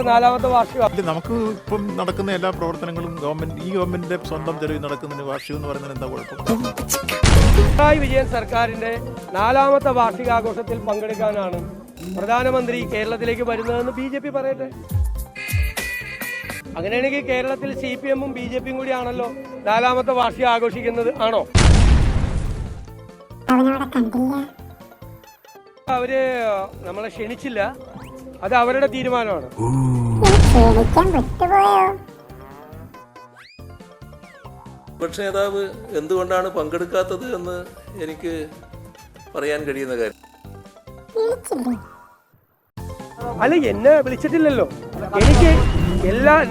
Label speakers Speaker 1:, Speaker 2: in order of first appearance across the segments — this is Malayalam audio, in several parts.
Speaker 1: 4ാമത്തെ വാർഷികം.
Speaker 2: നമുക്ക് ഇപ്പം നടക്കുന്ന എല്ലാ പ്രവർത്തനങ്ങളും ഗവൺമെന്റിന്റെ സ്വന്തം ചെലവിൽ നടക്കുന്നതിന് വാർഷികം എന്ന് പറയുന്നത് എന്താ കുഴപ്പം?
Speaker 1: പിണറായി വിജയൻ സർക്കാരിന്റെ 4ാമത്തെ വാർഷികാഘോഷത്തിൽ പങ്കെടുക്കാനാണ് പ്രധാനമന്ത്രി കേരളത്തിലേക്ക് വരുന്നതെന്ന് BJP പറയട്ടെ. അങ്ങനെയാണെങ്കിൽ കേരളത്തിൽ CPM-ഉം BJP-യും കൂടിയാണല്ലോ 4ാമത്തെ വാർഷികം ആഘോഷിക്കുന്നത്. ആണോ? അവര് നമ്മളെ ക്ഷണിച്ചില്ല, അത് അവരുടെ തീരുമാനമാണ്.
Speaker 3: പ്രതിപക്ഷ നേതാവ് എന്തുകൊണ്ടാണ് പങ്കെടുക്കാത്തത് എന്ന് എനിക്ക് പറയാൻ കഴിയുന്ന കാര്യം.
Speaker 1: അല്ല, എന്നെ വിളിച്ചിട്ടില്ലല്ലോ. എനിക്ക്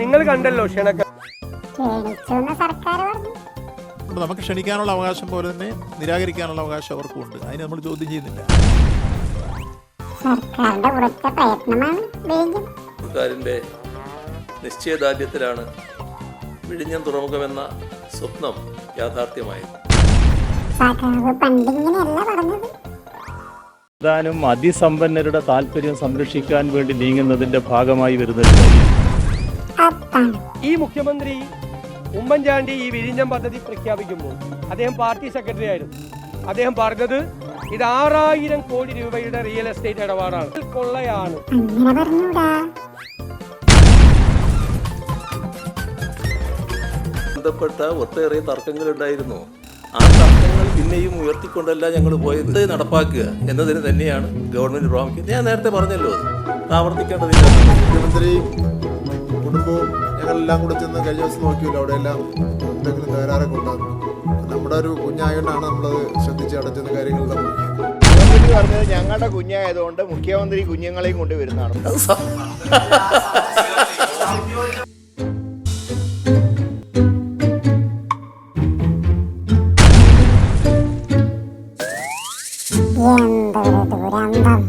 Speaker 1: നിങ്ങൾ കണ്ടല്ലോ ക്ഷണക്ക.
Speaker 2: നമുക്ക് ക്ഷണിക്കാനുള്ള അവകാശം പോലെ തന്നെ നിരാകരിക്കാനുള്ള അവകാശം അവർക്കും ഉണ്ട്. അതിന് നമ്മൾ ചോദ്യം ചെയ്യുന്നില്ല.
Speaker 3: സർക്കാരിന്റെ നിശ്ചയദാർഢ്യത്തിലാണ് വിഴിഞ്ഞം തുറമുഖമെന്ന സ്വപ്നം യാഥാർത്ഥ്യമായത്.
Speaker 4: ഏതാനും അതിസമ്പന്നരുടെ താല്പര്യം സംരക്ഷിക്കാൻ വേണ്ടി നീങ്ങുന്നതിന്റെ ഭാഗമായി വരുന്നൊരു കാര്യം.
Speaker 1: ഈ മുഖ്യമന്ത്രി ഉമ്മൻചാണ്ടി ഈ വിഴിഞ്ഞം പദ്ധതി പ്രഖ്യാപിക്കുമ്പോൾ അദ്ദേഹം പാർട്ടി സെക്രട്ടറി ആയിരുന്നു. അദ്ദേഹം പറഞ്ഞത് ഇത് 6000 കോടി രൂപയുടെ റിയൽ എസ്റ്റേറ്റ് ഇടപാടാണ്, കൊള്ളയാണ്.
Speaker 3: ബന്ധപ്പെട്ട ഒട്ടേറെ തർക്കങ്ങൾ ഉണ്ടായിരുന്നു. ആ തർക്കങ്ങൾ പിന്നെയും ഉയർത്തിക്കൊണ്ടല്ല ഞങ്ങൾ പോയത്. നടപ്പാക്കുക എന്നതിന് തന്നെയാണ് ഗവൺമെന്റ് പ്രാമുഖ്യം. ഞാൻ നേരത്തെ പറഞ്ഞല്ലോ, അത് ആവർത്തിക്കേണ്ടതില്ല.
Speaker 5: മുഖ്യമന്ത്രി കുടുംബവും ഞങ്ങളെല്ലാം കൂടെ ചെന്ന് കഴിഞ്ഞ ദിവസം നോക്കിയല്ലോ, അവിടെയെല്ലാം എന്തെങ്കിലും തകരാറൊക്കെ ഉണ്ടാകും. നമ്മുടെ ഒരു കുഞ്ഞായതുകൊണ്ടാണ് നമ്മളത് ശ്രദ്ധിച്ച് അടച്ചുന്ന കാര്യങ്ങളെല്ലാം നോക്കിയത്.
Speaker 6: മുഖ്യമന്ത്രി പറഞ്ഞത് ഞങ്ങളുടെ കുഞ്ഞായതുകൊണ്ട് മുഖ്യമന്ത്രി കുഞ്ഞുങ്ങളെയും കൊണ്ട് വരുന്നതാണ്.
Speaker 7: എന്തൊരു ദുരന്തം.